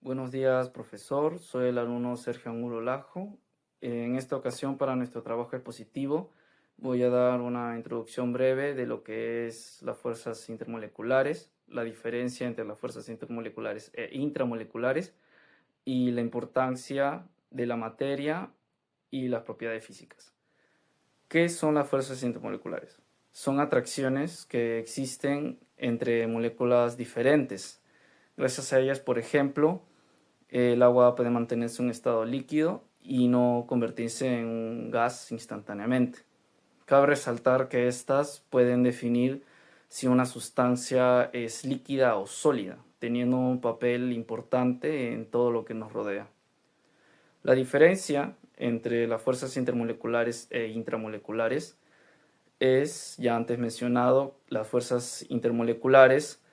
Buenos días, profesor. Soy el alumno Sergio Angulo Lajo. En esta ocasión, para nuestro trabajo expositivo, voy a dar una introducción breve de lo que es las fuerzas intermoleculares, la diferencia entre las fuerzas intermoleculares e intramoleculares y la importancia de la materia y las propiedades físicas. ¿Qué son las fuerzas intermoleculares? Son atracciones que existen entre moléculas diferentes. Gracias a ellas, por ejemplo, el agua puede mantenerse en un estado líquido y no convertirse en un gas instantáneamente. Cabe resaltar que estas pueden definir si una sustancia es líquida o sólida, teniendo un papel importante en todo lo que nos rodea. La diferencia entre las fuerzas intermoleculares e intramoleculares es, ya antes mencionado, las fuerzas intermoleculares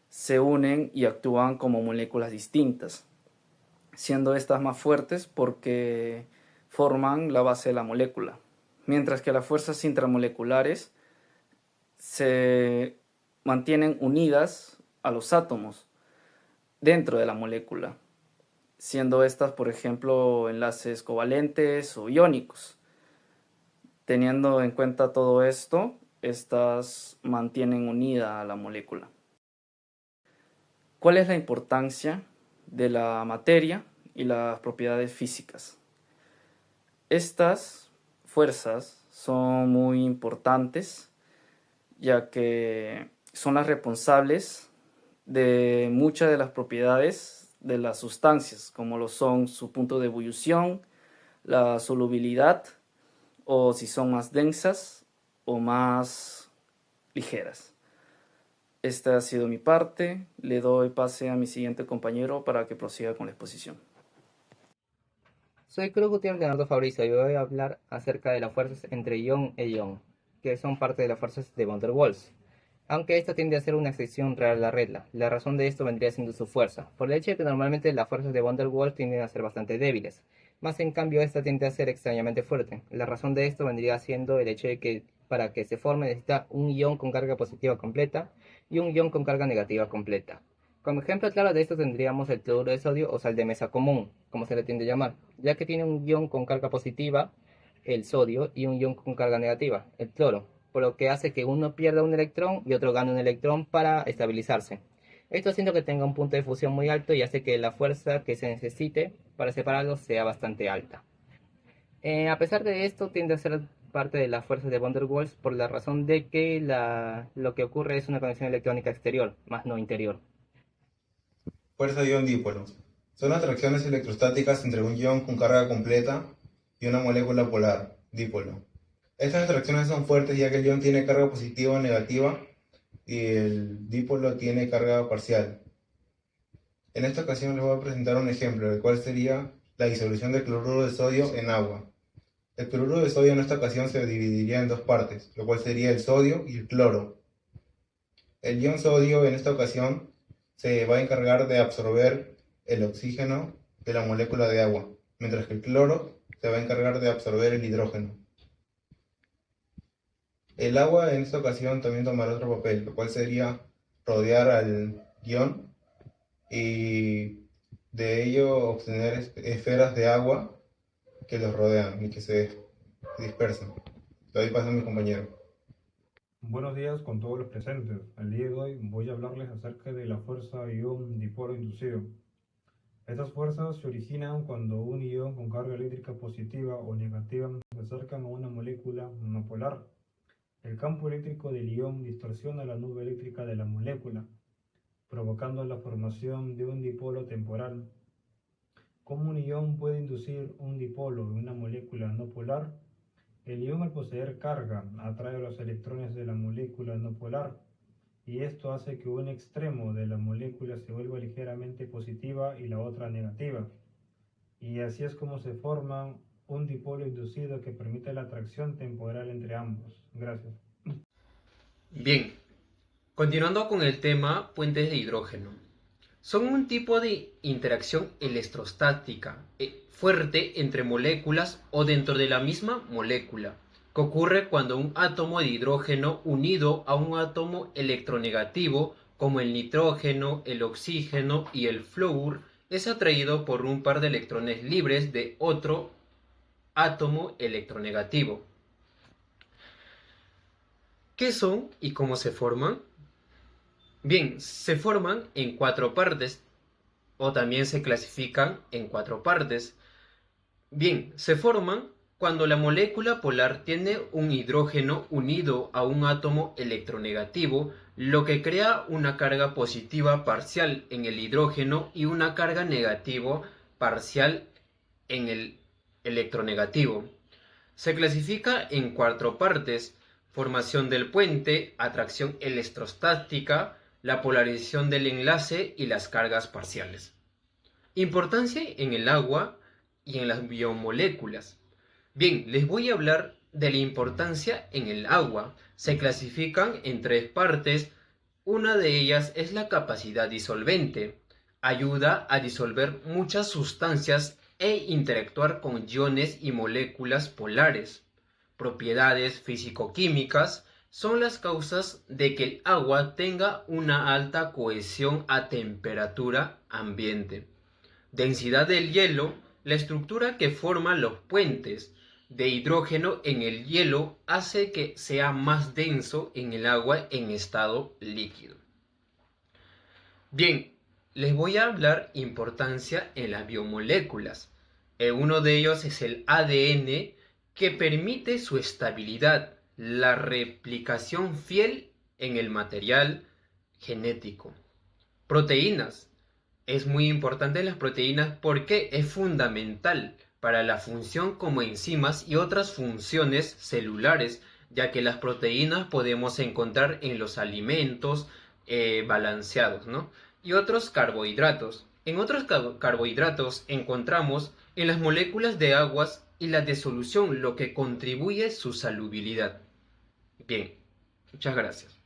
se unen y actúan como moléculas distintas, siendo estas más fuertes porque forman la base de la molécula, mientras que las fuerzas intramoleculares se mantienen unidas a los átomos dentro de la molécula, siendo estas, por ejemplo, enlaces covalentes o iónicos. Teniendo en cuenta todo esto, estas mantienen unida a la molécula. ¿Cuál es la importancia de la materia y las propiedades físicas? Estas fuerzas son muy importantes, ya que son las responsables de muchas de las propiedades de las sustancias, como lo son su punto de ebullición, la solubilidad, o si son más densas o más ligeras. Esta ha sido mi parte. Le doy pase a mi siguiente compañero para que prosiga con la exposición. Soy Cruz Gutiérrez Leonardo Fabricio y voy a hablar acerca de las fuerzas entre ion e ion, que son parte de las fuerzas de van der Waals. Aunque esta tiende a ser una excepción rara a la regla, la razón de esto vendría siendo su fuerza, por el hecho de que normalmente las fuerzas de van der Waals tienden a ser bastante débiles, más en cambio esta tiende a ser extrañamente fuerte. La razón de esto vendría siendo el hecho de que para que se forme necesita un ion con carga positiva completa y un ion con carga negativa completa. Como ejemplo claro de esto tendríamos el cloruro de sodio o sal de mesa común, como se le tiende a llamar, ya que tiene un ion con carga positiva, el sodio, y un ion con carga negativa, el cloro, por lo que hace que uno pierda un electrón y otro gane un electrón para estabilizarse. Esto haciendo que tenga un punto de fusión muy alto y hace que la fuerza que se necesite para separarlos sea bastante alta. A pesar de esto, tiende a ser parte de las fuerzas de van der Waals por la razón de que lo que ocurre es una conexión electrónica exterior, más no interior. Fuerza de ion-dipolo. Son atracciones electrostáticas entre un ion con carga completa y una molécula polar, dipolo. Estas atracciones son fuertes ya que el ion tiene carga positiva o negativa y el dipolo tiene carga parcial. En esta ocasión les voy a presentar un ejemplo, el cual sería la disolución del cloruro de sodio en agua. El cloruro de sodio en esta ocasión se dividiría en dos partes, lo cual sería el sodio y el cloro. El ion sodio en esta ocasión se va a encargar de absorber el oxígeno de la molécula de agua, mientras que el cloro se va a encargar de absorber el hidrógeno. El agua en esta ocasión también tomará otro papel, lo cual sería rodear al ion y de ello obtener esferas de agua que los rodean y que se dispersan. Le doy paso a mi compañero. Buenos días con todos los presentes. El día de hoy voy a hablarles acerca de la fuerza ion-dipolo inducido. Estas fuerzas se originan cuando un ion con carga eléctrica positiva o negativa se acercan a una molécula monopolar. El campo eléctrico del ion distorsiona la nube eléctrica de la molécula, provocando la formación de un dipolo temporal. ¿Cómo un ion puede inducir un dipolo en una molécula no polar? El ion, al poseer carga, atrae a los electrones de la molécula no polar, y esto hace que un extremo de la molécula se vuelva ligeramente positiva y la otra negativa. Y así es como se forma un dipolo inducido que permite la atracción temporal entre ambos. Gracias. Bien, continuando con el tema puentes de hidrógeno. Son un tipo de interacción electrostática fuerte entre moléculas o dentro de la misma molécula, que ocurre cuando un átomo de hidrógeno unido a un átomo electronegativo, como el nitrógeno, el oxígeno y el flúor, es atraído por un par de electrones libres de otro átomo electronegativo. ¿Qué son y cómo se forman? Bien, se forman en 4 partes, o también se clasifican en 4 partes. Bien, se forman cuando la molécula polar tiene un hidrógeno unido a un átomo electronegativo, lo que crea una carga positiva parcial en el hidrógeno y una carga negativa parcial en el electronegativo. Se clasifica en 4 partes: formación del puente, atracción electrostática, la polarización del enlace y las cargas parciales. Importancia en el agua y en las biomoléculas. Bien, les voy a hablar de la importancia en el agua. Se clasifican en 3 partes. Una de ellas es la capacidad disolvente. Ayuda a disolver muchas sustancias e interactuar con iones y moléculas polares. Propiedades físico-químicas son las causas de que el agua tenga una alta cohesión a temperatura ambiente. Densidad del hielo, la estructura que forma los puentes de hidrógeno en el hielo hace que sea más denso en el agua en estado líquido. Bien, les voy a hablar importancia en las biomoléculas. Uno de ellos es el ADN, que permite su estabilidad, la replicación fiel en el material genético. Proteínas. Es muy importante las proteínas porque es fundamental para la función como enzimas y otras funciones celulares, ya que las proteínas podemos encontrar en los alimentos balanceados, ¿no? Y otros carbohidratos. En otros carbohidratos encontramos en las moléculas de aguas y la disolución, lo que contribuye a su solubilidad. Bien, muchas gracias.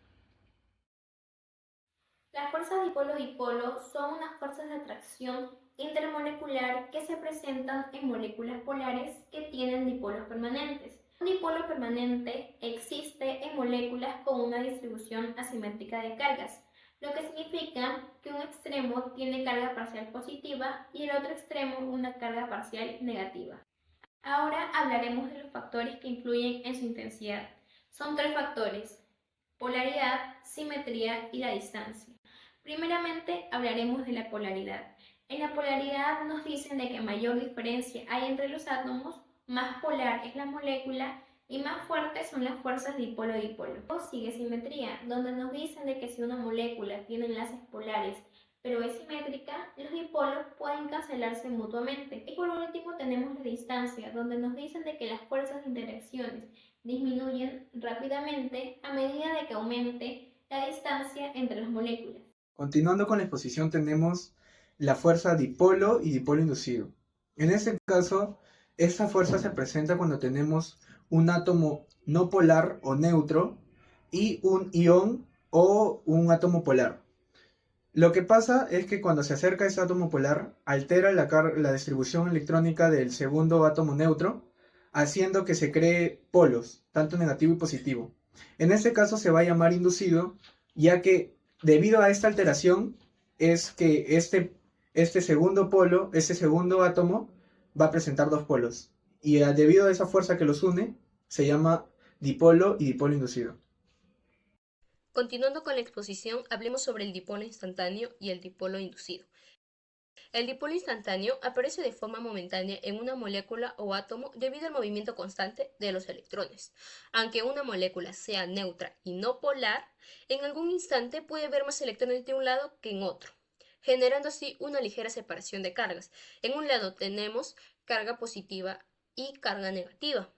Las fuerzas dipolo-dipolo son unas fuerzas de atracción intermolecular que se presentan en moléculas polares que tienen dipolos permanentes. Un dipolo permanente existe en moléculas con una distribución asimétrica de cargas, lo que significa que un extremo tiene carga parcial positiva y el otro extremo una carga parcial negativa. Ahora hablaremos de los factores que influyen en su intensidad. Son 3 factores: polaridad, simetría y la distancia. Primeramente hablaremos de la polaridad. En la polaridad nos dicen de que mayor diferencia hay entre los átomos, más polar es la molécula y más fuertes son las fuerzas dipolo-dipolo. Sigue simetría, donde nos dicen de que si una molécula tiene enlaces polares pero es simétrica, los dipolos pueden cancelarse mutuamente. Y por último tenemos la distancia, donde nos dicen de que las fuerzas de interacciones disminuyen rápidamente a medida de que aumente la distancia entre las moléculas. Continuando con la exposición tenemos la fuerza dipolo y dipolo inducido. En este caso, esta fuerza se presenta cuando tenemos un átomo no polar o neutro y un ion o un átomo polar. Lo que pasa es que cuando se acerca a ese átomo polar, altera la distribución electrónica del segundo átomo neutro, haciendo que se cree polos, tanto negativo y positivo. En este caso se va a llamar inducido, ya que debido a esta alteración es que este segundo polo, este segundo átomo, va a presentar 2 polos. Y debido a esa fuerza que los une, se llama dipolo y dipolo inducido. Continuando con la exposición, hablemos sobre el dipolo instantáneo y el dipolo inducido. El dipolo instantáneo aparece de forma momentánea en una molécula o átomo debido al movimiento constante de los electrones. Aunque una molécula sea neutra y no polar, en algún instante puede haber más electrones de un lado que en otro, generando así una ligera separación de cargas. En un lado tenemos carga positiva y carga negativa.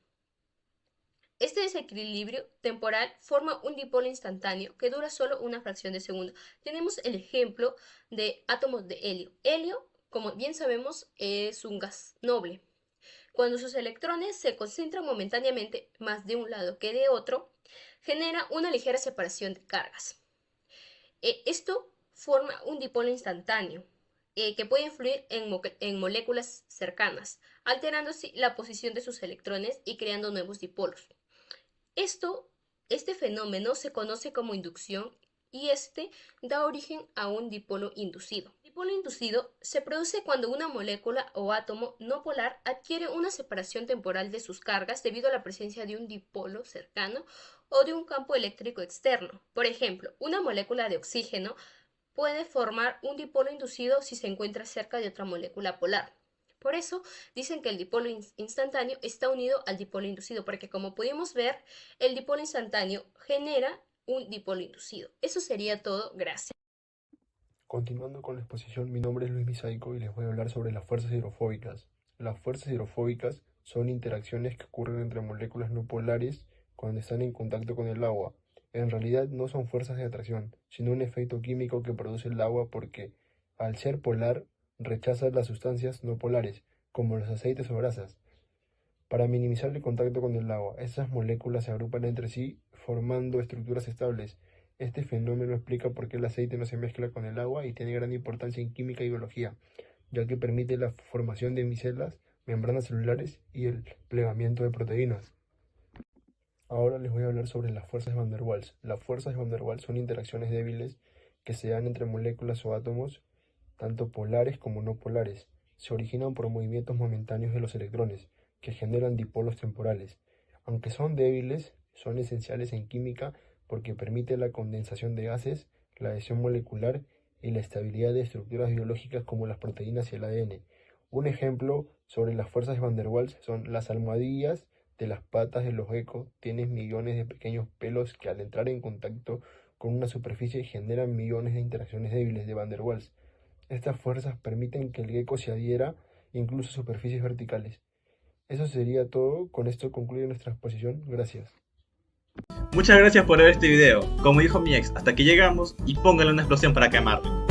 Este desequilibrio temporal forma un dipolo instantáneo que dura solo una fracción de segundo. Tenemos el ejemplo de átomos de helio. Helio, como bien sabemos, es un gas noble. Cuando sus electrones se concentran momentáneamente más de un lado que de otro, genera una ligera separación de cargas. Esto forma un dipolo instantáneo que puede influir en moléculas cercanas, alterando así la posición de sus electrones y creando nuevos dipolos. Este fenómeno se conoce como inducción y este da origen a un dipolo inducido. El dipolo inducido se produce cuando una molécula o átomo no polar adquiere una separación temporal de sus cargas debido a la presencia de un dipolo cercano o de un campo eléctrico externo. Por ejemplo, una molécula de oxígeno puede formar un dipolo inducido si se encuentra cerca de otra molécula polar. Por eso dicen que el dipolo instantáneo está unido al dipolo inducido, porque como pudimos ver, el dipolo instantáneo genera un dipolo inducido. Eso sería todo, gracias. Continuando con la exposición, mi nombre es Luis Misaico y les voy a hablar sobre las fuerzas hidrofóbicas. Las fuerzas hidrofóbicas son interacciones que ocurren entre moléculas no polares cuando están en contacto con el agua. En realidad no son fuerzas de atracción, sino un efecto químico que produce el agua porque, al ser polar, rechaza las sustancias no polares, como los aceites o grasas. Para minimizar el contacto con el agua, estas moléculas se agrupan entre sí formando estructuras estables. Este fenómeno explica por qué el aceite no se mezcla con el agua y tiene gran importancia en química y biología, ya que permite la formación de micelas, membranas celulares y el plegamiento de proteínas. Ahora les voy a hablar sobre las fuerzas de Van der Waals. Las fuerzas de Van der Waals son interacciones débiles que se dan entre moléculas o átomos, tanto polares como no polares. Se originan por movimientos momentáneos de los electrones, que generan dipolos temporales. Aunque son débiles, son esenciales en química porque permite la condensación de gases, la adhesión molecular y la estabilidad de estructuras biológicas como las proteínas y el ADN. Un ejemplo sobre las fuerzas de Van der Waals son las almohadillas de las patas de los geckos. Tienen millones de pequeños pelos que al entrar en contacto con una superficie generan millones de interacciones débiles de Van der Waals. Estas fuerzas permiten que el gecko se adhiera incluso a superficies verticales. Eso sería todo. Con esto concluye nuestra exposición. Gracias. Muchas gracias por ver este video. Como dijo mi ex, hasta aquí llegamos y pónganle una explosión para quemarlo.